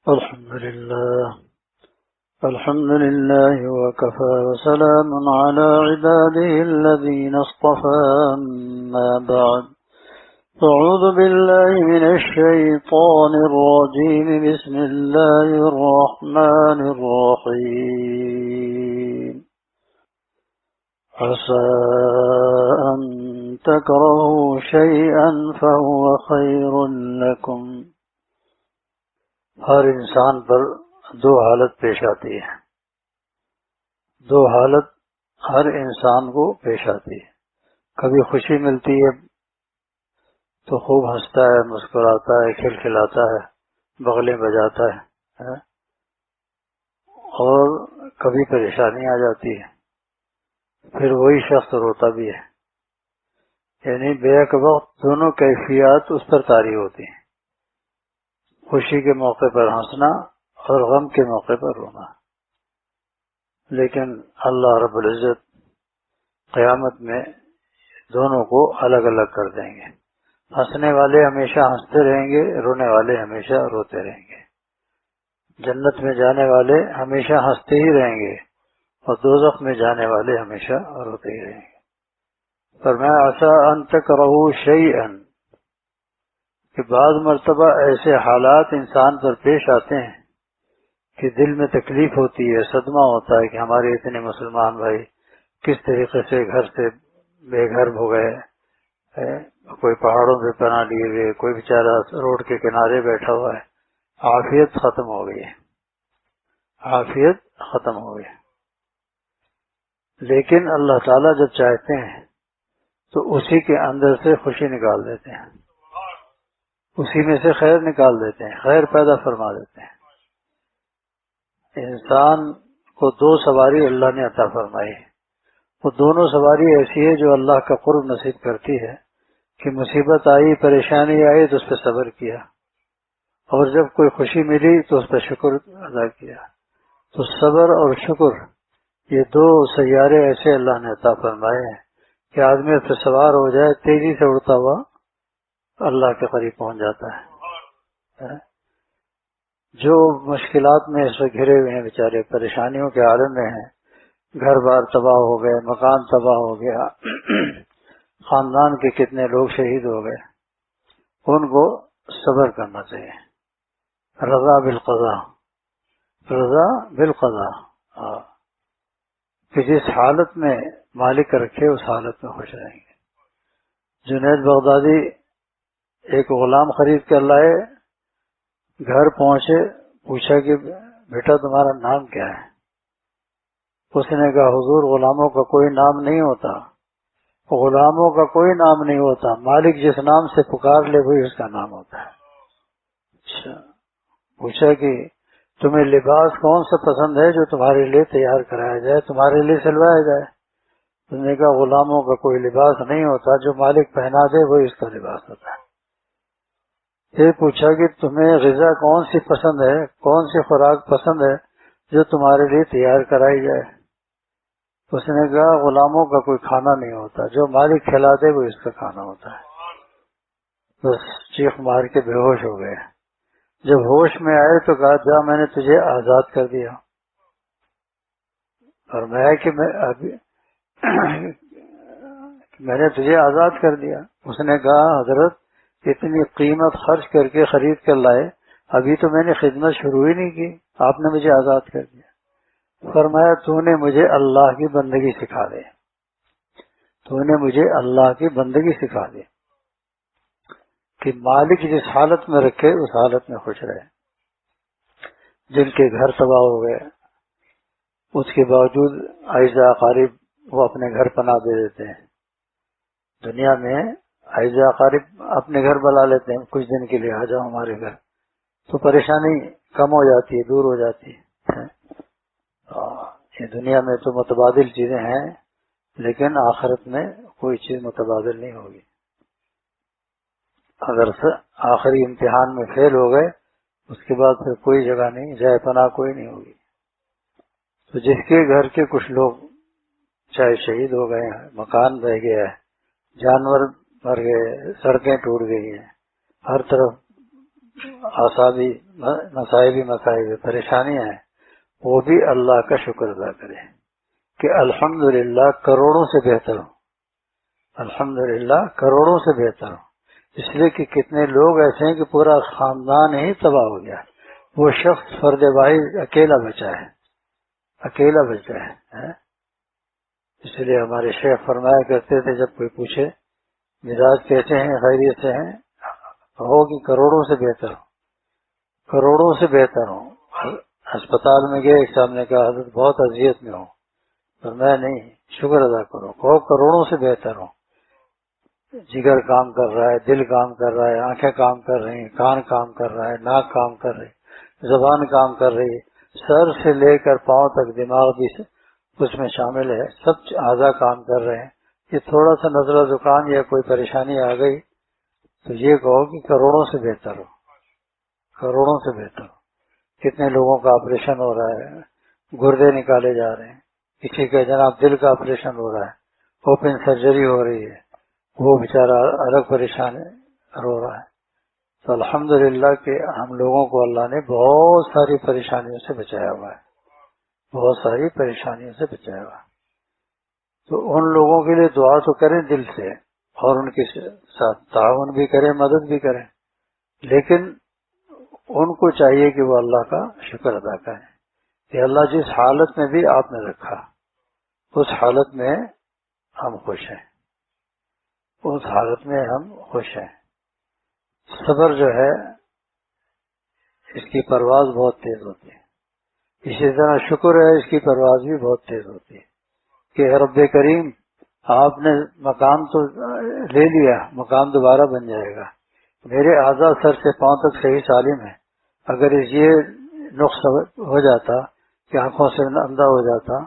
الحمد لله وكفى وسلام على عباده الذين اصطفى أما بعد أعوذ بالله من الشيطان الرجيم بسم الله الرحمن الرحيم عسى أن تكرهوا شيئا فهو خير لكم ہر انسان پر دو حالت پیش آتی ہے، دو حالت ہر انسان کو پیش آتی ہے۔ کبھی خوشی ملتی ہے تو خوب ہنستا ہے، مسکراتا ہے، کھلکھلاتا ہے، بغلیں بجاتا ہے، اور کبھی پریشانی آ جاتی ہے، پھر وہی شخص روتا بھی ہے۔ یعنی بیک وقت دونوں کیفیات اس پر طاری ہوتی ہیں، خوشی کے موقع پر ہنسنا اور غم کے موقع پر رونا۔ لیکن اللہ رب العزت قیامت میں دونوں کو الگ الگ کر دیں گے۔ ہنسنے والے ہمیشہ ہنستے رہیں گے، رونے والے ہمیشہ روتے رہیں گے۔ جنت میں جانے والے ہمیشہ ہنستے ہی رہیں گے اور دوزخ میں جانے والے ہمیشہ روتے ہی رہیں گے۔ فرمایا عسیٰ ان تکرہوا شیئا، کہ بعض مرتبہ ایسے حالات انسان پر پیش آتے ہیں کہ دل میں تکلیف ہوتی ہے، صدمہ ہوتا ہے کہ ہمارے اتنے مسلمان بھائی کس طریقے سے گھر سے بے گھر ہو گئے، کوئی پہاڑوں پہ پناہ لیے ہوئے، کوئی بیچارہ روڈ کے کنارے بیٹھا ہوا ہے، عافیت ختم ہو گئی ہے، عافیت ختم ہو گئی۔ لیکن اللہ تعالیٰ جب چاہتے ہیں تو اسی کے اندر سے خوشی نکال دیتے ہیں، اسی میں سے خیر نکال دیتے ہیں، خیر پیدا فرما دیتے ہیں۔ انسان کو دو سواری اللہ نے عطا فرمائی، وہ دونوں سواری ایسی ہے جو اللہ کا قرب نصیب کرتی ہے کہ مصیبت آئی، پریشانی آئی تو اس پہ صبر کیا، اور جب کوئی خوشی ملی تو اس پہ شکر ادا کیا۔ تو صبر اور شکر یہ دو سیارے ایسے اللہ نے عطا فرمائے ہیں کہ آدمی اس پہ سوار ہو جائے، تیزی سے اڑتا ہوا اللہ کے قریب پہنچ جاتا ہے۔ جو مشکلات میں اس وقت گھرے ہوئے ہیں بیچارے، پریشانیوں کے عالم میں ہیں، گھر بار تباہ ہو گئے، مکان تباہ ہو گیا، خاندان کے کتنے لوگ شہید ہو گئے، ان کو صبر کرنا چاہیے۔ رضا بالقضاء، رضا بالقضاء، کہ جس حالت میں مالک رکھے اس حالت میں خوش رہیں گے۔ جنید بغدادی ایک غلام خرید کر لائے، گھر پہنچے، پوچھا کہ بیٹا تمہارا نام کیا ہے؟ اس نے کہا حضور غلاموں کا کوئی نام نہیں ہوتا، غلاموں کا کوئی نام نہیں ہوتا، مالک جس نام سے پکار لے وہی اس کا نام ہوتا ہے۔ اچھا، پوچھا کہ تمہیں لباس کون سا پسند ہے جو تمہارے لیے تیار کرایا جائے، تمہارے لیے سلوایا جائے؟ اس نے کہا غلاموں کا کوئی لباس نہیں ہوتا، جو مالک پہنا دے وہی اس کا لباس ہوتا ہے۔ پھر پوچھا کہ تمہیں غذا کون سی پسند ہے، کون سی خوراک پسند ہے جو تمہارے لیے تیار کرائی جائے؟ اس نے کہا غلاموں کا کوئی کھانا نہیں ہوتا، جو مالک کھلا دے وہ اس کا کھانا ہوتا ہے۔ بس چیخ مار کے بے ہوش ہو گئے۔ جب ہوش میں آئے تو کہا جا میں نے تجھے آزاد کر دیا، اور میں نے تجھے آزاد کر دیا۔ اس نے کہا حضرت اتنی قیمت خرچ کر کے خرید کر لائے، ابھی تو میں نے خدمت شروع ہی نہیں کی، آپ نے مجھے آزاد کر دیا۔ فرمایا تو نے مجھے اللہ کی بندگی سکھا دی، تو نے مجھے اللہ کی بندگی سکھا دی کہ مالک جس حالت میں رکھے اس حالت میں خوش رہے۔ جن کے گھر تباہ ہو گئے اس کے باوجود اعزاء اقارب وہ اپنے گھر پناہ دے دیتے ہیں۔ دنیا میں اعزاء اقارب اپنے گھر بلا لیتے ہیں، کچھ دن کے لیے آ جاؤ ہمارے گھر، تو پریشانی کم ہو جاتی ہے، دور ہو جاتی ہے۔ یہ دنیا میں تو متبادل چیزیں ہیں، لیکن آخرت میں کوئی چیز متبادل نہیں ہوگی۔ اگر آخری امتحان میں فیل ہو گئے اس کے بعد پھر کوئی جگہ نہیں، جائے پناہ کوئی نہیں ہوگی۔ تو جس کے گھر کے کچھ لوگ چاہے شہید ہو گئے ہیں، مکان بہ گیا ہے، جانور مر گئے، سڑکیں ٹوٹ گئی ہیں، ہر طرف اعصابی مصائبی مسائب پریشانیاں ہیں، وہ بھی اللہ کا شکر ادا کرے کہ الحمدللہ کروڑوں سے بہتر ہوں، الحمدللہ کروڑوں سے بہتر ہوں۔ اس لیے کہ کتنے لوگ ایسے ہیں کہ پورا خاندان ہی تباہ ہو گیا، وہ شخص فرد واحد اکیلا بچا ہے، اکیلا بچا ہے۔ اس لیے ہمارے شیخ فرمایا کرتے تھے جب کوئی پوچھے مزاج کیسے ہیں، خیریت سے ہیں، کہو کہ کروڑوں سے بہتر ہوں، کروڑوں سے بہتر ہوں۔ ہسپتال میں گئے، ایک صاحب نے کہا حضرت بہت اذیت میں ہوں، فرمایا نہیں، شکر ادا کرو، کہو کروڑوں سے بہتر ہوں۔ جگر کام کر رہا ہے، دل کام کر رہا ہے، آنکھیں کام کر رہی ہیں، کان کام کر رہا ہے، ناک کام کر رہی ہے، زبان کام کر رہی ہے، سر سے لے کر پاؤں تک دماغ بھی اس میں شامل ہے، سب اعضاء کام کر رہے ہیں۔ یہ تھوڑا سا نزلہ زکام یا کوئی پریشانی آ گئی تو یہ کہو کہ کروڑوں سے بہتر ہو، کروڑوں سے بہتر ہو۔ کتنے لوگوں کا آپریشن ہو رہا ہے، گردے نکالے جا رہے ہیں، کسی کا جناب دل کا آپریشن ہو رہا ہے، اوپن سرجری ہو رہی ہے، وہ بیچارہ الگ پریشان رو رہا ہے۔ تو الحمدللہ کہ ہم لوگوں کو اللہ نے بہت ساری پریشانیوں سے بچایا ہوا ہے، بہت ساری پریشانیوں سے بچایا ہوا ہے۔ تو ان لوگوں کے لیے دعا تو کریں دل سے، اور ان کے ساتھ تعاون بھی کریں، مدد بھی کریں، لیکن ان کو چاہیے کہ وہ اللہ کا شکر ادا کریں کہ اللہ جس حالت میں بھی آپ نے رکھا اس حالت میں ہم خوش ہیں، اس حالت میں ہم خوش ہیں۔ صبر جو ہے اس کی پرواز بہت تیز ہوتی ہے، اسی طرح شکر ہے اس کی پرواز بھی بہت تیز ہوتی ہے کہ رب کریم آپ نے مقام تو لے لیا، مقام دوبارہ بن جائے گا، میرے اعضاء سر سے پاؤں تک صحیح سالم ہے، اگر یہ نقص ہو جاتا کہ آنکھوں سے اندھا ہو جاتا،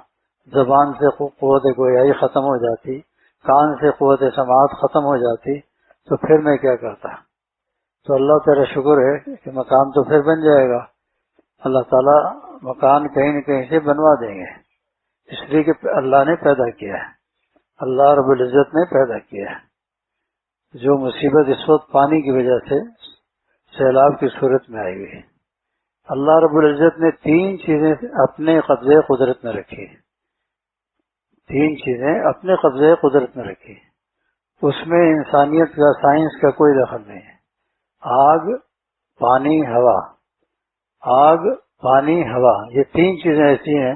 زبان سے قوت گویائی ختم ہو جاتی، کان سے قوت سماعت ختم ہو جاتی، تو پھر میں کیا کرتا؟ تو اللہ تعالیٰ شکر ہے کہ مکان تو پھر بن جائے گا، اللہ تعالیٰ مکان کہیں نہ کہیں سے بنوا دیں گے، اس لیے کہ اللہ نے پیدا کیا ہے، اللہ رب العزت نے پیدا کیا ہے۔ جو مصیبت اس وقت پانی کی وجہ سے سیلاب کی صورت میں آئی ہوئی، اللہ رب العزت نے تین چیزیں اپنے قبضے قدرت میں رکھی، تین چیزیں اپنے قبضے قدرت میں رکھی، اس میں انسانیت کا سائنس کا کوئی دخل نہیں ہے۔ آگ، پانی، ہوا، آگ، پانی، ہوا، یہ تین چیزیں ایسی ہیں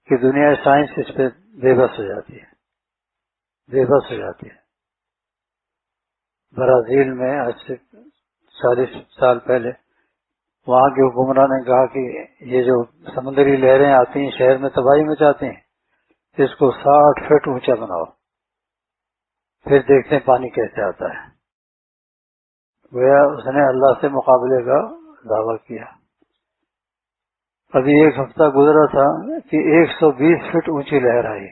کہ دنیا سائنس اس پہ بے بس ہو جاتی ہے، بے بس ہو جاتی ہے۔ برازیل میں آج سے 40 سال پہلے وہاں کے حکمراں نے کہا کہ یہ جو سمندری لہریں آتی ہیں شہر میں تباہی مچاتی ہیں، اس کو 60 فٹ اونچا بناؤ، پھر دیکھتے ہیں پانی کیسے آتا ہے۔ گویا اس نے اللہ سے مقابلے کا دعویٰ کیا۔ ابھی ایک ہفتہ گزرا تھا کہ 120 فٹ اونچی لہر آئی،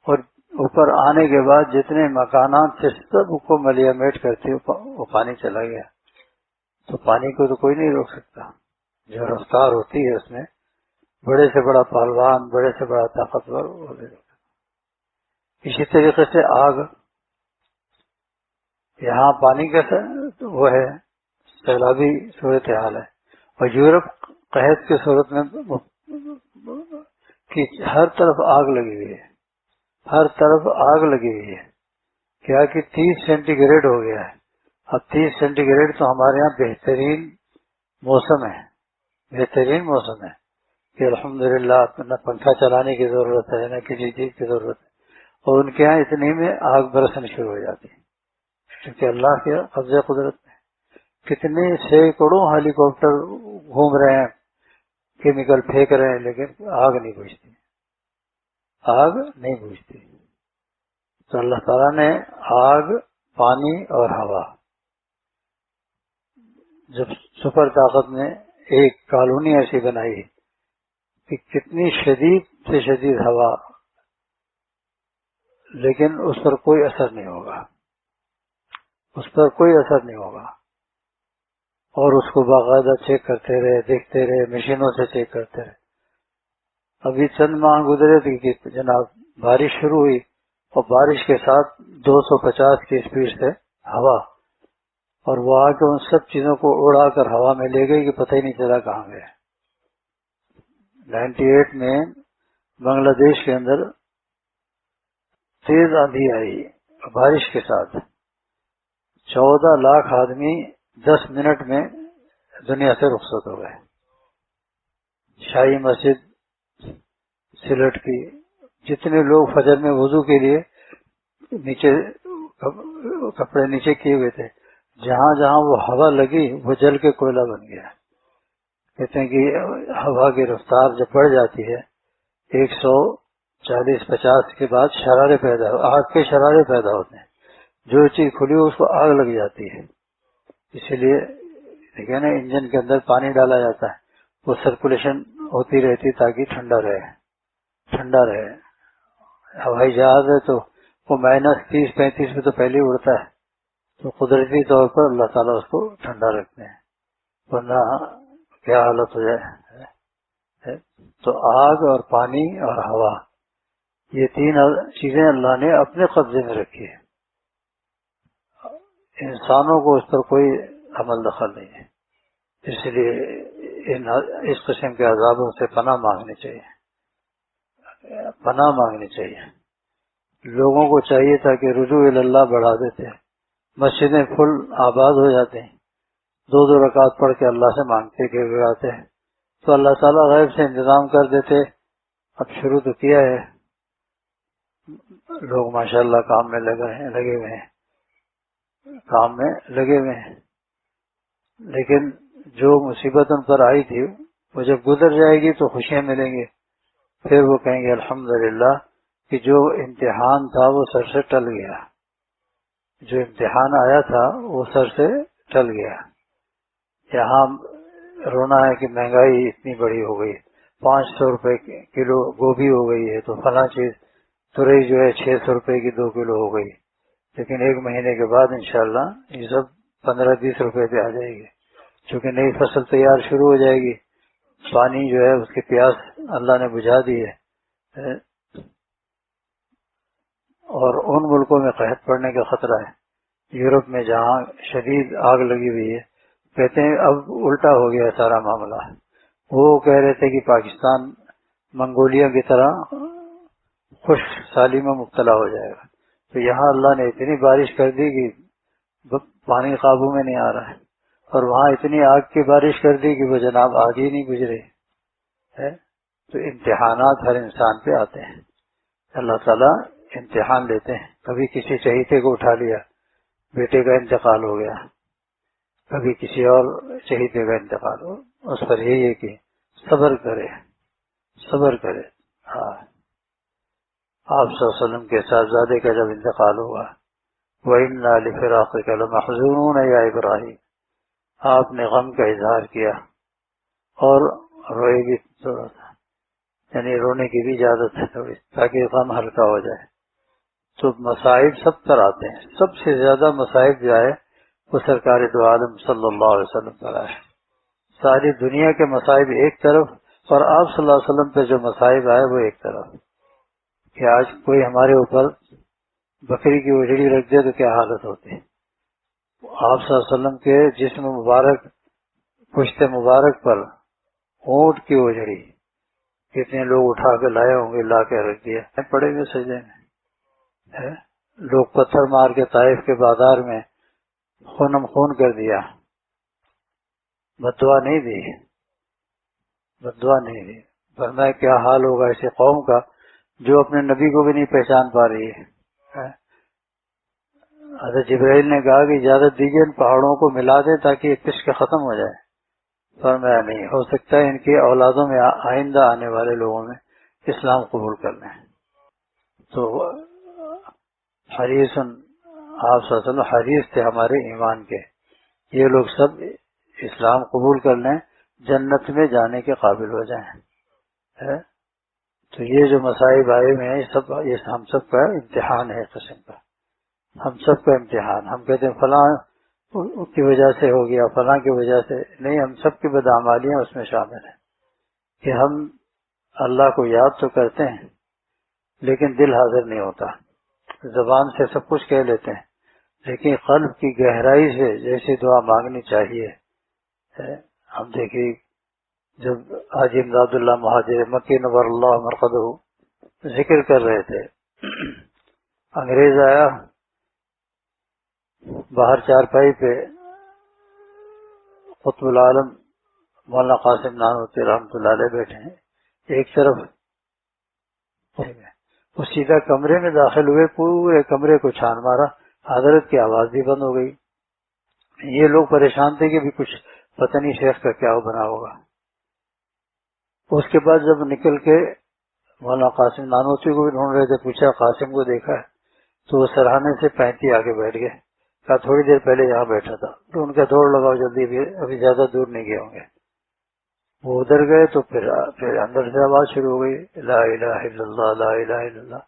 اور اوپر آنے کے بعد جتنے مکانات تھے سب کو ملیا میٹ کرتے وہ پانی چلا گیا۔ تو پانی کو تو کوئی نہیں روک سکتا، جو رفتار ہوتی ہے اس میں بڑے سے بڑا پہلوان، بڑے سے بڑا طاقتور وہ نہیں روک سکتا۔ اسی طریقے سے آگ، یہاں پانی کا وہ ہے سیلابی صورتحال ہے، اور یورپ قحط کی صورت میں کہ ہر طرف آگ لگی ہوئی ہے، ہر طرف آگ لگی ہوئی ہے، کیا کہ 30 سینٹی گریڈ ہو گیا ہے۔ اب 30 سینٹی گریڈ تو ہمارے یہاں بہترین موسم ہے، بہترین موسم ہے کہ الحمدللہ نہ پنکھا چلانے کی ضرورت ہے نہ کسی چیز کی ضرورت ہے، اور ان کے یہاں اتنی میں آگ برسنا شروع ہو جاتی ہے، کیونکہ اللہ کے قبضہ قدرت میں کتنے سینکڑوں ہیلی کاپٹر گھوم رہے ہیں، کیمیکل پھینک رہے ہیں، لیکن آگ نہیں بجھتی، آگ نہیں بجھتی۔ تو اللہ تعالیٰ نے آگ، پانی اور ہوا، جب سپر طاقت نے ایک کالونی ایسی بنائی کہ کتنی شدید سے شدید ہوا، لیکن اس پر کوئی اثر نہیں ہوگا، اس پر کوئی اثر نہیں ہوگا، اور اس کو باقاعدہ چیک کرتے رہے، دیکھتے رہے، مشینوں سے چیک کرتے رہے۔ ابھی چند ماہ گزرے تھے کہ جناب بارش شروع ہوئی، اور بارش کے ساتھ 250 کی اسپیڈ سے ہوا، اور وہ آ کے ان سب چیزوں کو اڑا کر ہوا میں لے گئی کہ پتہ ہی نہیں چلا کہاں گئے۔ 98 میں بنگلہ دیش کے اندر تیز آندھی آئی بارش کے ساتھ، 14 لاکھ آدمی 10 منٹ میں دنیا سے رخصت ہو گئے۔ شاہی مسجد سلٹ کی، جتنے لوگ فجر میں وضو کے لیے نیچے کپڑے نیچے کیے ہوئے تھے، جہاں جہاں وہ ہوا لگی وہ جل کے کوئلہ بن گیا۔ کہتے ہیں کہ ہوا کی رفتار جب بڑھ جاتی ہے 140-50 کے بعد شرارے پیدا آگ کے شرارے پیدا ہوتے ہیں، جو چیز کھلی ہو اس کو آگ لگ جاتی ہے۔ اسی لیے دیکھیں نا انجن کے اندر پانی ڈالا جاتا ہے، وہ سرکولیشن ہوتی رہتی تاکہ ٹھنڈا رہے۔ ہوائی جہاز ہے تو وہ -30-35 میں تو پہلے ہی اڑتا ہے، تو قدرتی طور پر اللہ تعالیٰ اس کو ٹھنڈا رکھتے ہیں، ورنہ کیا حالت ہو جائے۔ تو آگ اور پانی اور ہوا، یہ 3 چیزیں اللہ نے اپنے قبضے میں رکھی ہے، انسانوں کو اس پر کوئی عمل دخل نہیں ہے۔ اس لیے اس قسم کے عذابوں سے پناہ مانگنی چاہیے۔ لوگوں کو چاہیے تھا کہ رجوع اللہ بڑھا دیتے، مسجدیں فل آباد ہو جاتے ہیں، 2 رکعت پڑھ کے اللہ سے مانگتے کہ آتے ہیں تو اللہ تعالیٰ غیب سے انتظام کر دیتے۔ اب شروع تو کیا ہے، لوگ ماشاءاللہ کام میں لگے ہوئے ہیں، لیکن جو مصیبت ان پر آئی تھی وہ جب گزر جائے گی تو خوشیاں ملیں گی، پھر وہ کہیں گے الحمدللہ کہ جو امتحان تھا وہ سر سے ٹل گیا، جو امتحان آیا تھا وہ سر سے ٹل گیا۔ یہاں رونا ہے کہ مہنگائی اتنی بڑی ہو گئی، 500 روپے کلو گوبھی ہو گئی ہے، تو فلاں چیز ترئی جو ہے 600 روپے کی 2 کلو ہو گئی، لیکن 1 مہینے کے بعد انشاءاللہ یہ سب 15-20 روپے پہ آ جائے گی، چونکہ نئی فصل تیار شروع ہو جائے گی، پانی جو ہے اس کی پیاس اللہ نے بجھا دی ہے، اور ان ملکوں میں قحط پڑنے کا خطرہ ہے۔ یورپ میں جہاں شدید آگ لگی ہوئی ہے، کہتے ہیں اب الٹا ہو گیا سارا معاملہ، وہ کہہ رہے تھے کہ پاکستان منگولیا کی طرح خشک سالی میں مبتلا ہو جائے گا، تو یہاں اللہ نے اتنی بارش کر دی کہ پانی قابو میں نہیں آ رہا ہے، اور وہاں اتنی آگ کی بارش کر دی کہ وہ جناب آگ ہی نہیں گزرے ہے۔ تو امتحانات ہر انسان پہ آتے ہیں، اللہ تعالیٰ امتحان لیتے ہیں۔ کبھی کسی چہیتے کو اٹھا لیا، بیٹے کا انتقال ہو گیا، کبھی کسی اور چہیتے کا انتقال ہو، اس پر یہی ہے کہ صبر کرے۔ ہاں، آپ صلی اللہ علیہ وسلم کے صاحبزادے کا جب انتقال ہوا، وَإِنَّا لِفِرَاقِكَ لَمَحْزُونُونَ يَا إِبْرَاهِيمُ، آپ نے غم کا اظہار کیا اور روئے بھی تھوڑا سا، یعنی رونے کی بھی اجازت ہے تھوڑی، تاکہ غم ہلکا ہو جائے۔ تو مصائب سب پر آتے ہیں، سب سے زیادہ مصائب جو ہے وہ سرکار دو عالم صلی اللہ علیہ وسلم پر آئے۔ ساری دنیا کے مصائب ایک طرف، اور آپ صلی اللہ علیہ وسلم پہ جو مصائب آئے وہ ایک طرف، کہ آج کوئی ہمارے اوپر بکری کی اجڑی رکھ دے تو کیا حالت ہوتی ہے۔ آپ صلی اللہ علیہ وسلم کے جسم مبارک، پشت مبارک پر اونٹ کی اجڑی، کتنے لوگ اٹھا کے لائے ہوں گے، لا کے رکھ دیا پڑے ہوئے سجدے میں، لوگ پتھر مار کے طائف کے بازار میں خونم خون کر دیا، بددعا نہیں دی، فرمایا کیا حال ہوگا ایسے قوم کا جو اپنے نبی کو بھی نہیں پہچان پا رہی ہے۔ حضرت جبرائیل نے کہا کہ اجازت دیجیے ان پہاڑوں کو ملا دیں تاکہ یہ پشک ختم ہو جائے، فرمایا نہیں ہو سکتا ہے ان کی اولادوں میں آئندہ آنے والے لوگوں میں اسلام قبول کر لیں۔ تو حریص، آپ صلی اللہ علیہ وسلم حریص تھے ہمارے ایمان کے، یہ لوگ سب اسلام قبول کر لیں، جنت میں جانے کے قابل ہو جائیں۔ تو یہ جو مصائب آئے ہوئے ہیں یہ ہم سب کا امتحان ہے، قسم کا ہم سب کا امتحان۔ ہم کہتے ہیں فلاں کی وجہ سے ہو گیا، فلاں کی وجہ سے نہیں، ہم سب کی بدعمالیاں اس میں شامل ہیں کہ ہم اللہ کو یاد تو کرتے ہیں لیکن دل حاضر نہیں ہوتا، زبان سے سب کچھ کہہ لیتے ہیں لیکن قلب کی گہرائی سے جیسے دعا مانگنی چاہیے. ہم دیکھیے جب حاجی امداد اللہ مہاجر مکی نور اللہ مرقدہ ذکر کر رہے تھے، انگریز آیا، باہر چارپائی پہ قطب العالم مولانا قاسم نانوتوی رحمۃ اللہ علیہ بیٹھے ہیں ایک طرف، وہ سیدھا کمرے میں داخل ہوئے، پورے کمرے کو چھان مارا، حضرت کی آواز بھی بند ہو گئی. یہ لوگ پریشان تھے کہ بھی کچھ پتہ نہیں شیخ کا کیا بنا ہوگا. اس کے بعد جب نکل کے مولانا قاسم نانوتوی کو بھی ڈھونڈ رہے تھے، پوچھا قاسم کو دیکھا ہے تو وہ سرہانے سے 35 آگے بیٹھ گئے. کہا تھوڑی دیر پہلے یہاں بیٹھا تھا. تو ان کا دوڑ لگاؤ جلدی، ابھی زیادہ دور نہیں گئے ہوں گے. وہ ادھر گئے تو پھر اندر سے آواز شروع ہو گئی، لا الہ الا اللہ لا الہ الا اللہ.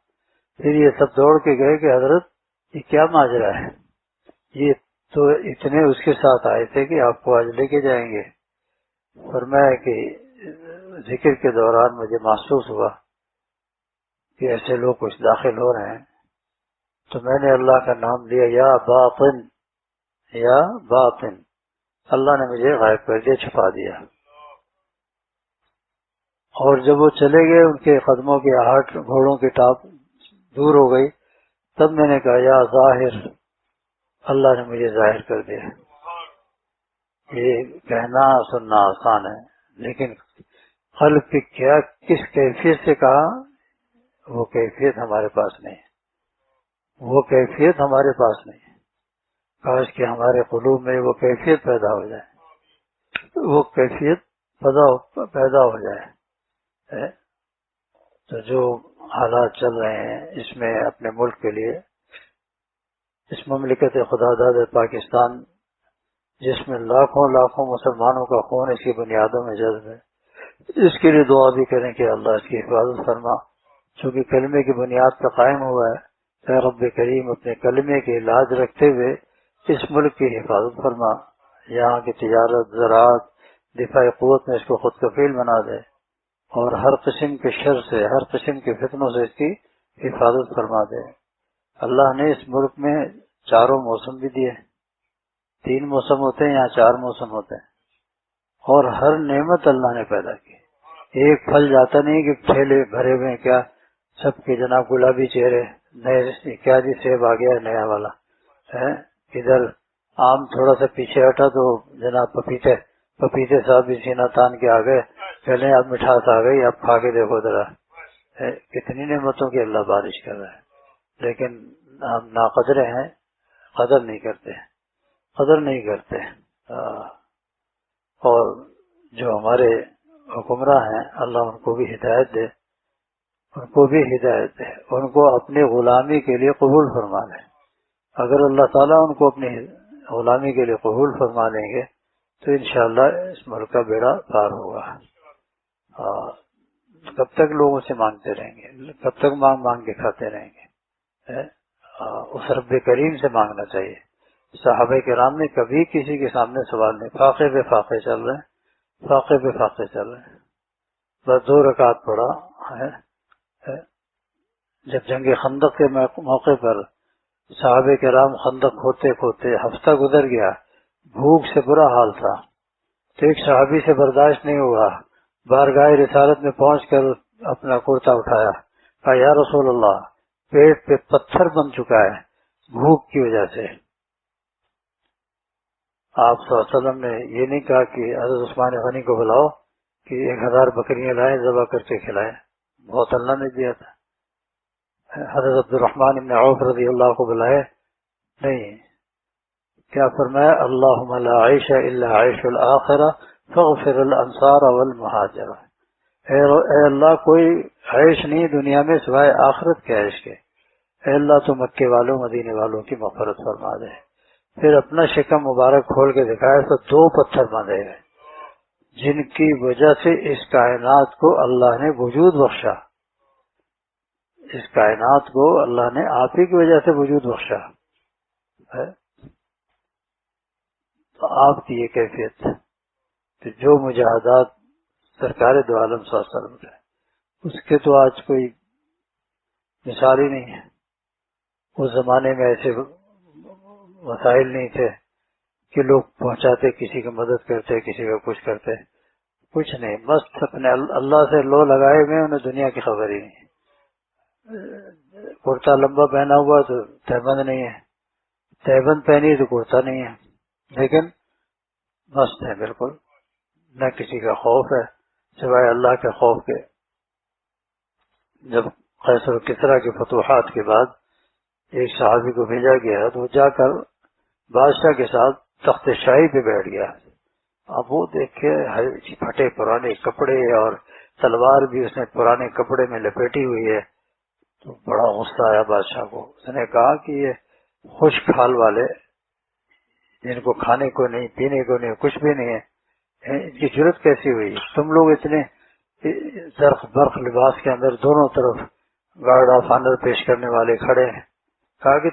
پھر یہ سب دوڑ کے گئے کہ حضرت یہ کیا ماجرا ہے؟ یہ تو اتنے اس کے ساتھ آئے تھے کہ آپ کو آج لے کے جائیں گے. فرمایا کہ ذکر کے دوران مجھے محسوس ہوا کہ ایسے لوگ کچھ داخل ہو رہے ہیں، تو میں نے اللہ کا نام لیا، یا باطن یا باطن. اللہ نے مجھے غائب کر دیا، چھپا دیا. اور جب وہ چلے گئے، ان کے قدموں کی آہٹ گھوڑوں کی ٹاپ دور ہو گئی، تب میں نے کہا یا ظاہر، اللہ نے مجھے ظاہر کر دیا. یہ کہنا سننا آسان ہے، لیکن قلب کی کیا کس کیفیت سے کہا، وہ کیفیت ہمارے پاس نہیں ہے، وہ کیفیت ہمارے پاس نہیں ہے. کاش کہ ہمارے قلوب میں وہ کیفیت پیدا ہو جائے، وہ کیفیت پیدا ہو جائے. تو جو حالات چل رہے ہیں اس میں اپنے ملک کے لیے، اس مملکت خدا داد پاکستان جس میں لاکھوں لاکھوں مسلمانوں کا خون اس کی بنیادوں میں جذب ہے، اس کے لیے دعا بھی کریں کہ اللہ اس کی حفاظت فرما. چونکہ کلمے کی بنیاد پر قائم ہوا ہے، اے رب کریم اپنے کلمے کے علاج رکھتے ہوئے اس ملک کی حفاظت فرما. یہاں کی تجارت، زراعت، دفاعی قوت میں اس کو خود کفیل بنا دے، اور ہر قسم کے شر سے، ہر قسم کے فتنوں سے اس کی حفاظت فرما دے. اللہ نے اس ملک میں 4 موسم بھی دیے، 3 موسم ہوتے ہیں، یہاں 4 موسم ہوتے ہیں، اور ہر نعمت اللہ نے پیدا کی. ایک پھل جاتا نہیں کہ ٹھیلے بھرے ہوئے ہیں، کیا سب کے جناب گلابی چہرے، نئے کیا جی سیب آ گیا نیا والا ہے. ادھر آم تھوڑا سا پیچھے ہٹا تو جناب پپیتے صاحب بھی سینہ تان کے آ گئے، پہلے اب مٹھاس آ گئی، اب کھا کے دیکھو ذرا. کتنی نعمتوں کی اللہ بارش کر رہا ہے، لیکن ہم ناقدرے ہیں، قدر نہیں کرتے. اور جو ہمارے حکمراں ہیں اللہ ان کو بھی ہدایت دے، ان کو اپنی غلامی کے لیے قبول فرما لے. اگر اللہ تعالیٰ ان کو اپنی غلامی کے لیے قبول فرما لیں گے تو انشاءاللہ اس ملک کا بیڑا پار ہوگا. کب تک لوگوں سے مانگتے رہیں گے، کب تک مانگ کے کھاتے رہیں گے؟ اس رب کریم سے مانگنا چاہیے. صحابہ کرام نے کبھی کسی کے سامنے سوال نہیں، فاقے پہ فاقے چل رہے ہیں. بس 2 رکعت پڑھا ہے. جب جنگ خندق کے موقع پر صحابہ کرام خندق کھودتے ہفتہ گزر گیا، بھوک سے برا حال تھا، تو ایک صحابی سے برداشت نہیں ہوا، بارگاہ رسالت میں پہنچ کر اپنا کرتا اٹھایا، کہا یا رسول اللہ پیٹ پہ پتھر بن چکا ہے بھوک کی وجہ سے. آپ صلی اللہ علیہ وسلم نے یہ نہیں کہا کہ حضرت عثمان غنی کو بلاؤ کہ 1000 بکریاں لائیں ذبح کر کے کھلائیں، بہت اللہ نے دیا تھا. حضرت عبد الرحمن بن عوف رضی اللہ کو بلائے نہیں، کیا فرمایا اللہم لا عیش الا عیش الآخرہ فاغفر الانصار والمہاجر. اے اللہ کوئی عیش نہیں دنیا میں سوائے آخرت کے عیش کے. اے اللہ تو مکے والوں مدینے والوں کی مغفرت فرما دے. پھر اپنا شکم مبارک کھول کے دکھایا تو 2 پتھر باندھے گئے جن کی وجہ سے اس کائنات کو اللہ نے وجود بخشا. اس کائنات کو اللہ نے آپ ہی کی وجہ سے وجود بخشا. تو آپ کی یہ کیفیت کہ جو مجاہدات سرکار دو عالم صلی اللہ علیہ وسلم کا اس کے تو آج کوئی مثال ہی نہیں ہے. اس زمانے میں ایسے وسائل نہیں تھے کہ لوگ پہنچاتے، کسی کی مدد کرتے، کسی کا کچھ کرتے، کچھ نہیں، بس اپنے اللہ سے لو لگائے ہوئے، انہیں دنیا کی خبر ہی نہیں۔ کرتا لمبا پہنا ہوا تو تہبند نہیں ہے، تہبند پہنی تو کرتا نہیں ہے، لیکن مست ہے بالکل، نہ کسی کا خوف ہے سوائے اللہ کے خوف کے۔ جب قیصر و کسریٰ کی فتوحات کے بعد ایک صحابی کو بھیجا گیا تو وہ جا کر بادشاہ کے ساتھ تخت شاہی پہ بیٹھ گیا۔ اب وہ دیکھے پھٹے پرانے کپڑے اور تلوار بھی اس نے پرانے کپڑے میں لپیٹی ہوئی ہے، تو بڑا غصہ آیا بادشاہ کو۔ اس نے کہا کہ یہ خشک حال والے جن کو کھانے کو نہیں، پینے کو نہیں، کچھ بھی نہیں ہے، ان کی جرت کیسی ہوئی؟ تم لوگ اتنے زرق برق لباس کے اندر دونوں طرف گارڈ آف آنر پیش کرنے والے کھڑے ہیں۔ کہا کہ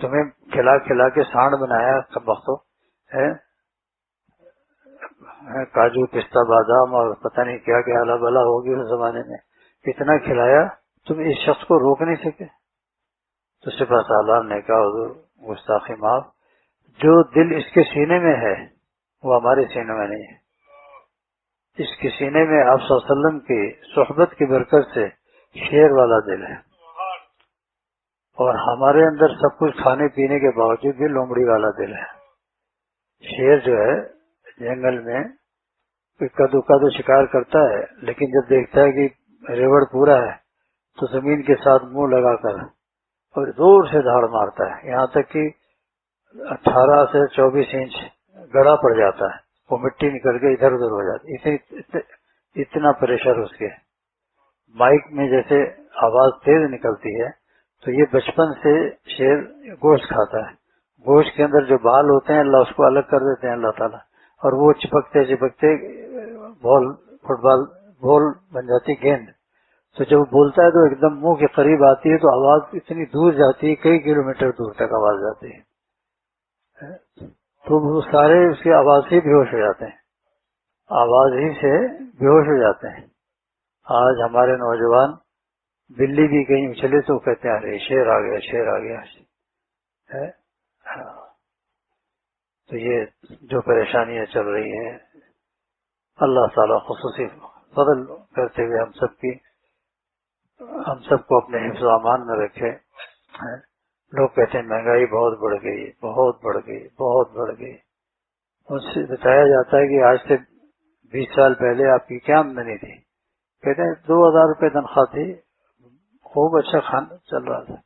تمہیں کھلا کھلا کے سانڈ بنایا کم وقتوں ہے، کاجو پستہ بادام اور پتہ نہیں کیا کیا الا بلا ہوگی اس زمانے میں، اتنا کھلایا، تم اس شخص کو روک نہیں سکے؟ تو سپہ سالار نے کہا حضور گستاخی معاف، جو دل اس کے سینے میں ہے وہ ہمارے سینے میں نہیں ہے۔ اس کے سینے میں آپ صلی اللہ علیہ وسلم کی صحبت کی برکت سے شیر والا دل ہے، اور ہمارے اندر سب کچھ کھانے پینے کے باوجود بھی لومڑی والا دل ہے۔ شیر جو ہے جنگل میں کدو کدو شکار کرتا ہے، لیکن جب دیکھتا ہے کہ ریوڑ پورا ہے تو زمین کے ساتھ منہ لگا کر اور زور سے دھاڑ مارتا ہے، یہاں تک کہ 18 سے 24 انچ گڑا پڑ جاتا ہے، وہ مٹی نکل کے ادھر ادھر ہو جاتی، اتنا پریشر اس کے مائک میں جیسے آواز تیز نکلتی ہے۔ تو یہ بچپن سے شیر گوشت کھاتا ہے، گوشت کے اندر جو بال ہوتے ہیں اللہ اس کو الگ کر دیتے ہیں اللہ تعالیٰ، اور وہ چپکتے چپکتے فٹ بال بال بن جاتی گیند۔ تو جب وہ بولتا ہے تو ایک دم منہ کے قریب آتی ہے تو آواز اتنی دور جاتی ہے، کئی کلومیٹر دور تک آواز جاتی ہے، تو وہ سارے اس کی آواز سے بے ہوش ہو جاتے ہیں، آواز ہی سے بے ہوش ہو جاتے ہیں۔ آج ہمارے نوجوان بلی بھی کہیں چلے تو کہتے ہیں ارے شیر آ گیا، شیر آ گیا ہے۔ تو یہ جو پریشانیاں چل رہی ہیں، اللہ تعالیٰ خصوصی فضل کرتے ہوئے ہم سب کو اپنے حفظ و امان میں رکھے۔ لوگ کہتے ہیں مہنگائی بہت بڑھ گئی، بہت بڑھ گئی، بہت بڑھ گئی۔ اس سے بتایا جاتا ہے کہ آج سے 20 سال پہلے آپ کی کیا آمدنی تھی؟ کہتے ہیں 2000 روپے تنخواہ تھی، خوب اچھا کھانا چل رہا تھا۔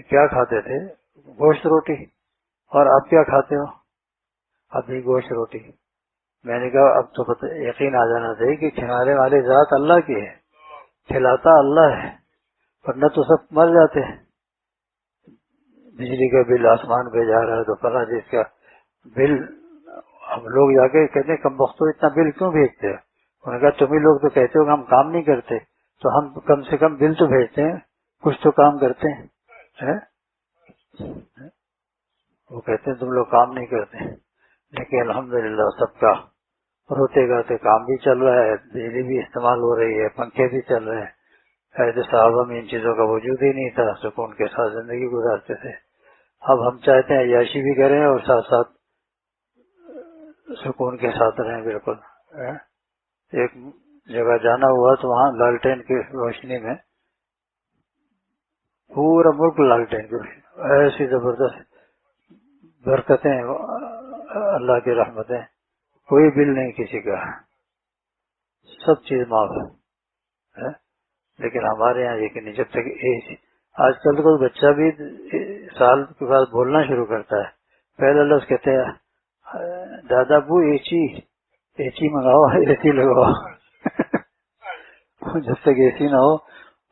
کیا کھاتے تھے؟ گوشت روٹی۔ اور آپ کیا کھاتے ہو؟ ابھی گوشت روٹی۔ میں نے کہا اب تو یقین آ جانا چاہیے کہ کھلانے والی ذات اللہ کی ہے، کھلاتا اللہ ہے، ورنہ تو سب مر جاتے ہیں۔ بجلی کا بل آسمان پہ جا رہا ہے تو پتا جس کا بل، ہم لوگ جا کے کہتے ہیں کم وقتوں اتنا بل کیوں بھیجتے ہیں؟ انہوں نے کہا تمہیں لوگ تو کہتے ہو کہ ہم کام نہیں کرتے، تو ہم کم سے کم بل تو بھیجتے ہیں، کچھ تو کام کرتے ہیں۔ وہ کہتے ہیں تم لوگ کام نہیں کرتے، لیکن الحمدللہ سب کا روتے گاتے کام بھی چل رہا ہے، بجلی بھی استعمال ہو رہی ہے، پنکھے بھی چل رہے ہیں۔ ایسے صحابہ میں ان چیزوں کا وجود ہی نہیں تھا، سکون کے ساتھ زندگی گزارتے تھے۔ اب ہم چاہتے ہیں عیاشی بھی کریں اور ساتھ ساتھ سکون کے ساتھ رہیں بالکل۔ ایک جگہ جانا ہوا تو وہاں لالٹین کی روشنی میں پورا ملک لالٹین کی روشنی، ایسی زبردست برکتیں، اللہ کی رحمتیں، کوئی بل نہیں کسی کا، سب چیز معاف ہے۔ لیکن ہمارے یہاں یہ کہ نہیں، جب تک آج کل تو کوئی بچہ بھی سال کے بعد بولنا شروع کرتا ہے، پہلے لفظ کہتے ہیں دادا ابو ایچی منگاؤ، اے سی لگاؤ۔ جب تک اے سی نہ ہو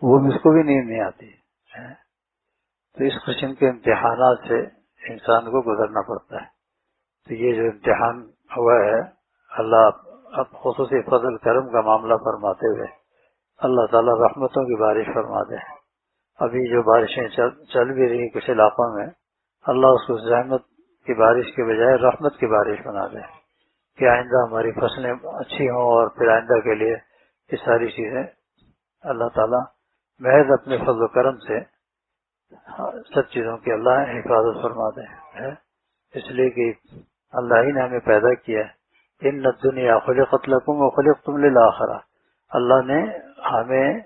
وہ اس کو بھی نیند نہیں آتی۔ تو اس قسم کے امتحانات سے انسان کو گزرنا پڑتا ہے۔ تو یہ جو امتحان ہوا ہے، اللہ اب خصوصی فضل کرم کا معاملہ فرماتے ہوئے اللہ تعالیٰ رحمتوں کی بارش فرما دے۔ ابھی جو بارشیں چل بھی رہی کچھ علاقوں میں، اللہ اس کو زحمت کی بارش کے بجائے رحمت کی بارش بنا دے کہ آئندہ ہماری فصلیں اچھی ہوں، اور پھر آئندہ کے لیے یہ ساری چیزیں اللہ تعالیٰ محض اپنے فضل و کرم سے سب چیزوں کی اللہ حفاظت فرما دے۔ اس لیے کہ اللہ ہی نے ہمیں پیدا کیا ہے، ان الدنیا خلقت لکم وخلقتم للآخرہ، اللہ نے ہمیں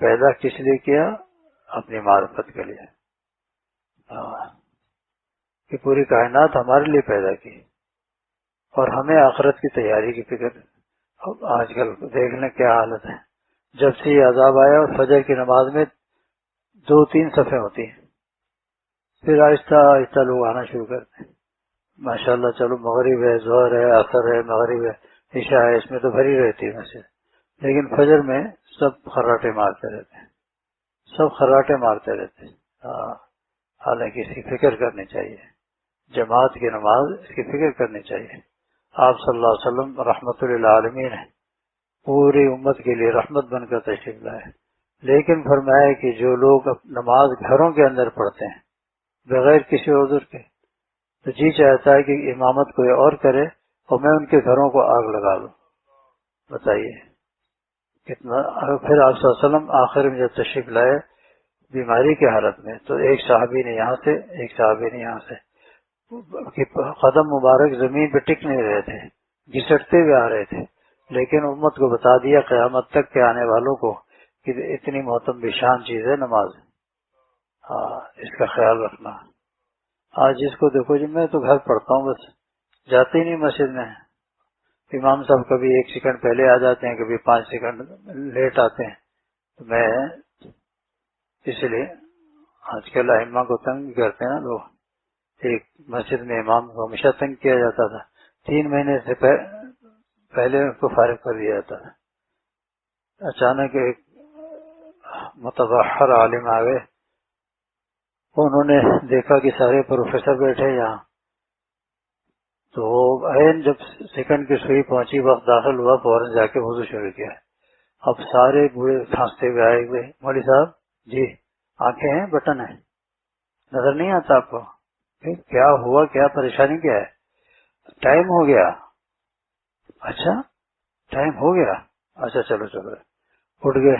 پیدا کس لیے کیا؟ اپنی معرفت کے لیے، کہ پوری کائنات ہمارے لیے پیدا کی اور ہمیں آخرت کی تیاری کی فکر۔ اب آج کل دیکھ لیں کیا حالت ہے، جب سے یہ عذاب آیا اور فجر کی نماز میں 2-3 صفحیں ہوتی ہیں، پھر آہستہ آہستہ لوگ آنا شروع کرتے ہیں۔ ماشاءاللہ چلو مغرب ہے، ظہر ہے، عصر ہے، مغرب ہے، عشاء ہے، اس میں تو بھری رہتی ہے مسجد، لیکن فجر میں سب خراٹے مارتے رہتے ہیں، سب خراٹے مارتے رہتے ہیں۔ حالانکہ اس کی فکر کرنی چاہیے، جماعت کی نماز اس کی فکر کرنی چاہیے۔ آپ صلی اللہ علیہ وسلم رحمت للعالمین ہے، پوری امت کے لیے رحمت بن کر تشریف لائے، لیکن فرمایا کہ جو لوگ نماز گھروں کے اندر پڑھتے ہیں بغیر کسی عذر کے، تو جی چاہتا ہے کہ امامت کوئی اور کرے اور میں ان کے گھروں کو آگ لگا دوں۔ بتائیے کتنا۔ پھر آپ صلی اللہ علیہ وسلم آخر میں جب تشریف لائے بیماری کی حالت میں، تو ایک صحابی نے یہاں سے، ایک صحابی نے یہاں سے، قدم مبارک زمین پہ ٹک نہیں رہے تھے، گھسٹتے ہوئے آ رہے تھے، لیکن امت کو بتا دیا قیامت تک کے آنے والوں کو کہ اتنی محتم بشان چیز ہے نماز، اس کا خیال رکھنا۔ آج جس کو دیکھو جی میں تو گھر پڑھتا ہوں، بس جاتے ہی نہیں مسجد میں، امام صاحب کبھی 1 سیکنڈ پہلے آ جاتے ہیں، کبھی 5 سیکنڈ لیٹ آتے ہیں، تو میں اس لیے آج کل ائمہ کو تنگ کرتے ہیں نا لوگ۔ ایک مسجد میں امام کو ہمیشہ تنگ کیا جاتا تھا، 3 مہینے سے پہلے اس کو فارغ کر دیا جاتا تھا۔ اچانک ایک متبحر عالم آ گئے، انہوں نے دیکھا کہ سارے پروفیسر بیٹھے یہاں، تو عین جب سیکنڈ کی سوئی پہنچی، وقت داخل ہوا، فوراً جا کے وضو شروع کیا۔ اب سارے بوڑھے کھانستے ہوئے آئے ہوئے، مولوی صاحب جی آنکھیں ہیں، بٹن ہے، نظر نہیں آتا آپ کو؟ کیا ہوا، کیا پریشانی کیا ہے؟ ٹائم ہو گیا۔ اچھا ٹائم ہو گیا، اچھا چلو چلو، اٹھ گئے،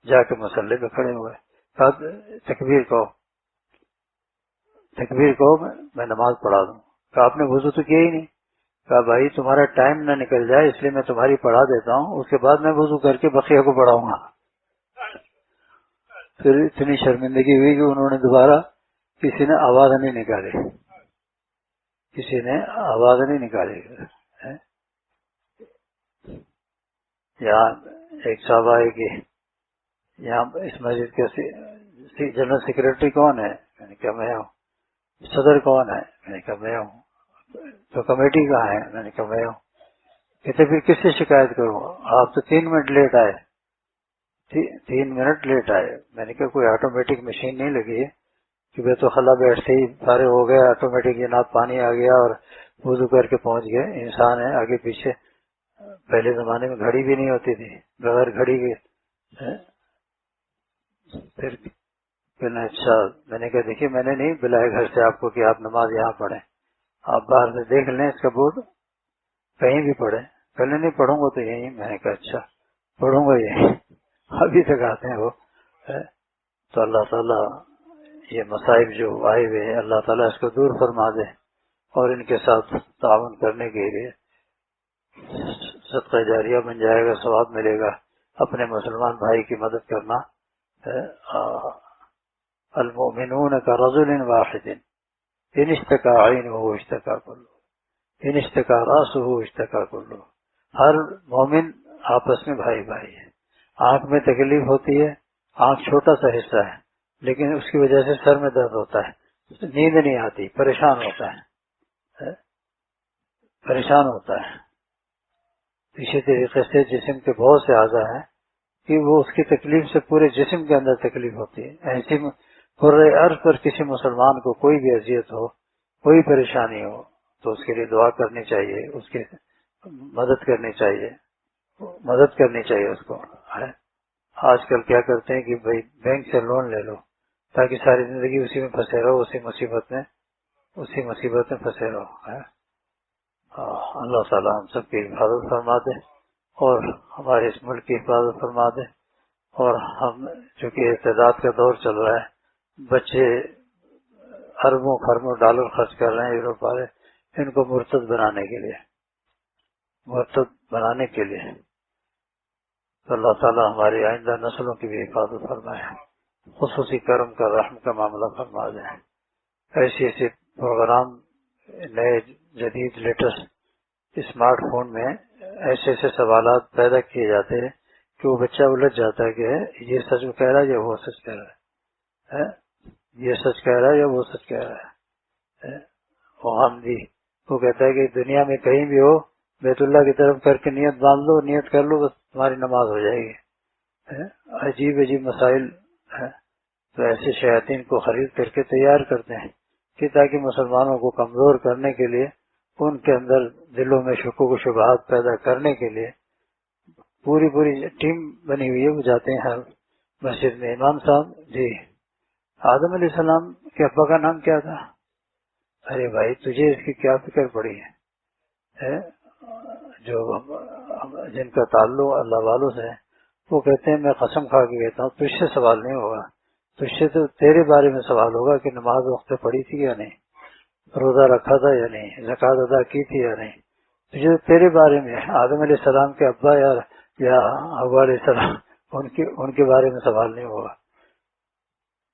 جا کے مصلی پہ کھڑے ہوئے، کہا تکبیر کو میں نماز پڑھا دوں۔ کہا آپ نے وضو تو کیا ہی نہیں۔ کہا بھائی تمہارا ٹائم نہ نکل جائے اس لیے میں تمہاری پڑھا دیتا ہوں، اس کے بعد میں وضو کر کے بقیہ کو پڑھاؤں گا۔ پھر اتنی شرمندگی ہوئی کہ انہوں نے دوبارہ کسی نے آواز نہیں نکالی، کسی نے آواز نہیں نکالی۔ یہاں ایک صاحب آئے کہ یہاں اس مسجد کے جنرل سیکرٹری کون ہے؟ میں نے کہا میں ہوں۔ صدر کون ہے؟ میں نے کہا میں ہوں۔ تو کمیٹی کہاں ہے؟ میں نے کہا میں ہوں۔ کہتے پھر کس سے شکایت کروں؟ آپ تو 3 منٹ لیٹ آئے، 3 منٹ لیٹ آئے۔ میں نے کہا کوئی آٹومیٹک مشین نہیں لگی ہے کہ بیت الخلا بیٹھتے ہی فارغ ہو گیا، آٹومیٹک جناب پانی آ گیا اور وضو کر کے پہنچ گئے۔ انسان ہے آگے پیچھے، پہلے زمانے میں گھڑی بھی نہیں ہوتی تھی، بغیر گھڑی کے۔ پھر اچھا، میں نے کہا دیکھیے میں نے نہیں بلایا گھر سے آپ کو کہ آپ نماز یہاں پڑھیں، آپ باہر سے دیکھ لیں اس کا بورڈ، کہیں بھی پڑھیں۔ پہلے نہیں پڑھوں گا تو یہیں۔ میں نے کہا اچھا پڑھوں گا یہیں، ابھی تک آتے ہیں وہ۔ تو اللہ تعالیٰ یہ مصائب جو آئے ہوئے ہیں اللہ تعالیٰ اس کو دور فرما دے، اور ان کے ساتھ تعاون کرنے کے لیے صدقہ جاریہ بن جائے گا، ثواب ملے گا۔ اپنے مسلمان بھائی کی مدد کرنا، المؤمنون كرجل واحد ان اشتكى عينه اشتكى كله ان اشتكى راسه اشتكى كله۔ ہر مومن آپس میں بھائی بھائی ہے۔ آنکھ میں تکلیف ہوتی ہے، آنکھ چھوٹا سا حصہ ہے لیکن اس کی وجہ سے سر میں درد ہوتا ہے، نیند نہیں آتی، پریشان ہوتا ہے، پریشان ہوتا ہے۔ اسی طریقے سے جسم کے بہت سے اعضاء ہیں کہ وہ اس کی تکلیف سے پورے جسم کے اندر تکلیف ہوتی ہے۔ ایسی پورے عرض پر کسی مسلمان کو کوئی بھی اذیت ہو، کوئی پریشانی ہو، تو اس کے لیے دعا کرنی چاہیے، اس کی مدد کرنی چاہیے، مدد کرنی چاہیے اس کو۔ آج کل کیا کرتے ہیں کہ بھائی بینک سے لون لے لو تاکہ ساری زندگی اسی میں پھنسے رہو، اسی مصیبت میں پھنسے رہو۔ اللہ تعالیٰ ہم سب کی حفاظت فرما دے اور ہمارے اس ملک کی حفاظت فرما دے۔ اور ہم چونکہ ارتداد کا دور چل رہا ہے، بچے اربوں خربوں ڈالر خرچ کر رہے ہیں یورپ والے ان کو مرتد بنانے کے لیے. تو اللہ تعالیٰ ہماری آئندہ نسلوں کی بھی حفاظت فرمائے، خصوصی کرم کا رحم کا معاملہ فرما دیں. ایسے پروگرام نئے جدید لیٹسٹ اسمارٹ فون میں ایسے سوالات پیدا کیے جاتے ہیں کہ وہ بچہ الجھ جاتا ہے کہ یہ سچ کہہ رہا ہے یا وہ سچ کہہ رہا ہے، یہ سچ کہہ رہا ہے یا وہ سچ کہہ رہا ہے. وہ کہتا ہے کہ دنیا میں کہیں بھی ہو بیت اللہ کی طرف کر کے نیت باندھ لو، نیت کر لو، بس تمہاری نماز ہو جائے گی. عجیب عجیب مسائل ہیں. تو ایسے شیاطین کو خرید کر کے تیار کرتے ہیں کہ تاکہ مسلمانوں کو کمزور کرنے کے لیے، ان کے اندر دلوں میں شکوک و شبہات پیدا کرنے کے لیے پوری ٹیم بنی ہوئی ہے. وہ جاتے ہیں ہر مسجد میں، امام صاحب جی آدم علیہ السلام کے ابا کا نام کیا تھا؟ ارے بھائی تجھے اس کی کیا فکر پڑی ہے؟ جو جن کا تعلق اللہ والوں سے ہے وہ کہتے ہیں میں قسم کھا کے کہتا ہوں تجھ سے سوال نہیں ہوگا، تجھ سے تو تیرے بارے میں سوال ہوگا کہ نماز وقت پہ پڑھی تھی یا نہیں، روزہ رکھا تھا یا نہیں، زکوٰۃ ادا کی تھی یا نہیں. تجھے تیرے بارے میں آدم علیہ السلام کے ابا یا حوا علیہ السلام ان کے بارے میں سوال نہیں ہوگا.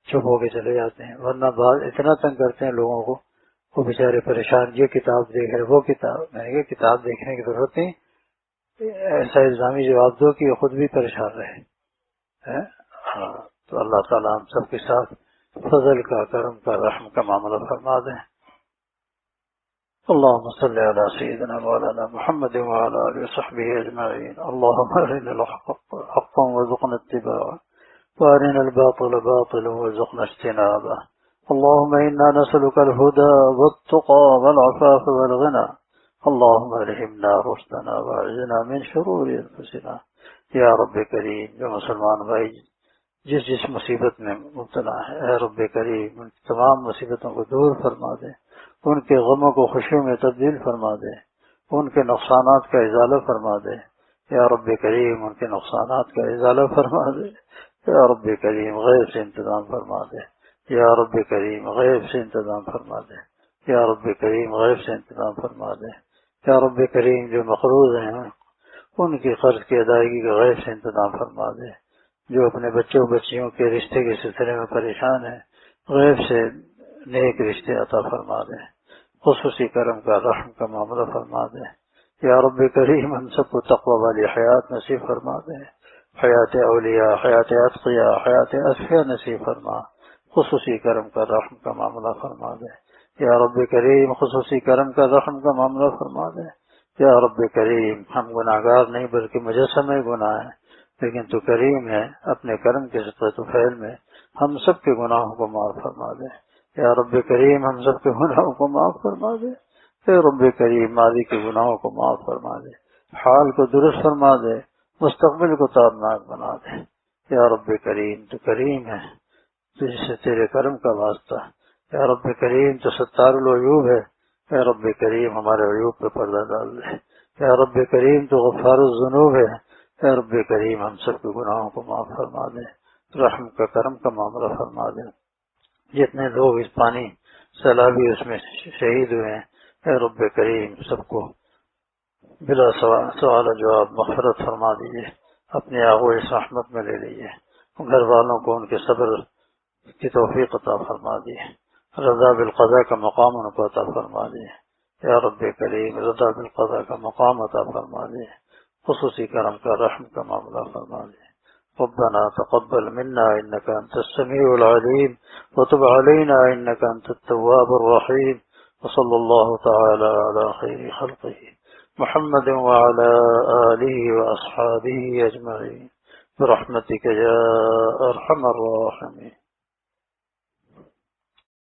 چپ ہو کے چلے جاتے ہیں، ورنہ بعض اتنا تنگ کرتے ہیں لوگوں کو، وہ بیچارے پریشان، یہ کتاب دیکھ رہے وہ کتاب. میں نے کہا کتاب دیکھنے کی ضرورت نہیں، ایسا الزامی جواب دو کہ یہ خود بھی پریشان رہے. ہاں تو اللہ تعالیٰ ہم سب کے ساتھ فضل کا، کرم کا، رحم کا معاملہ فرما دیں. اللهم صل على سيدنا مولانا محمد وعلى آله وصحبه أجمعين. اللهم أرنا الحق حقا وارزقنا اتباعه وأرنا الباطل باطلا وارزقنا اجتنابه. اللهم إنا نسألك الهدى والتقى والعفاف والغنى. اللهم ألهمنا رشدنا وأعذنا من شرور أنفسنا. یا رب کریم، جو مسلمان بھائی جس مصیبت میں مبتلا ہے، اے رب کریم ان تمام مصیبتوں کو دور فرما دے، ان کے غموں کو خوشیوں میں تبدیل فرما دے، ان کے نقصانات کا ازالہ فرما دے. یا رب کریم ان کے نقصانات کا ازالہ فرما دے. یا رب کریم غیب سے انتظام فرما دے. یا رب کریم غیب سے انتظام فرما دے. یا رب کریم غیب سے انتظام فرما دے. یا رب کریم جو مقروض ہیں ان کی قرض کی ادائیگی کا غیب سے انتظام فرما دے. جو اپنے بچوں بچیوں کے رشتے کے سلسلے میں پریشان ہیں، غیب سے نیک رشتے عطا فرما دے. خصوصی کرم کا، رحم کا معاملہ فرما دے. یا رب کریم ہم سب کو تقوی والی حیات نصیب فرما دے. حیات اولیاء، حیات اتقیاء، حیات اصفیاء نصیب فرما. خصوصی کرم کا، رحم کا معاملہ فرما دے. یا رب کریم خصوصی کرم کا، رحم کا معاملہ فرما دے. یا رب کریم ہم گناہگار نہیں بلکہ مجسمہ گناہ ہیں، لیکن تو کریم ہے، اپنے کرم کے صدقہ و فعل میں ہم سب کے گناہوں کو معاف فرما دے. یا رب کریم ہم سب کے گناہوں کو معاف فرما دے. اے رب کریم ماضی کے گناہوں کو معاف فرما دے، حال کو درست فرما دے، مستقبل کو تابناک بنا دے. یا رب کریم تو کریم ہے، تجھ سے تیرے کرم کا واسطہ. یا رب کریم تو ستار العیوب ہے. اے رب کریم ہمارے عیوب پہ پردہ ڈال دے. یا رب کریم تو غفار الذنوب ہے. اے رب کریم ہم سب کے گناہوں کو معاف فرما دے، رحم کا، کرم کا معاملہ فرما دے. جتنے لوگ اس پانی سیلابی اس میں شہید ہوئے ہیں، اے رب کریم سب کو بلا سوال جواب مغفرت فرما دیجیے، اپنے آغوش رحمت میں لے لیجیے. گھر والوں کو ان کے صبر کی توفیق عطا فرما دیے. رضا بالقضاء کا مقام ان کو عطا فرما دیے. یا رب کریم رضا بالقضاء کا مقام عطا فرما دیے. خصوصی کرم کا، رحم کا معاملہ فرما دیے. ربنا تقبل منا انك انت السميع العليم وتب علينا انك انت التواب الرحيم. وصلى الله تعالى على خير خلقه محمد وعلى آله وأصحابه أجمعين برحمتك يا أرحم الراحمين.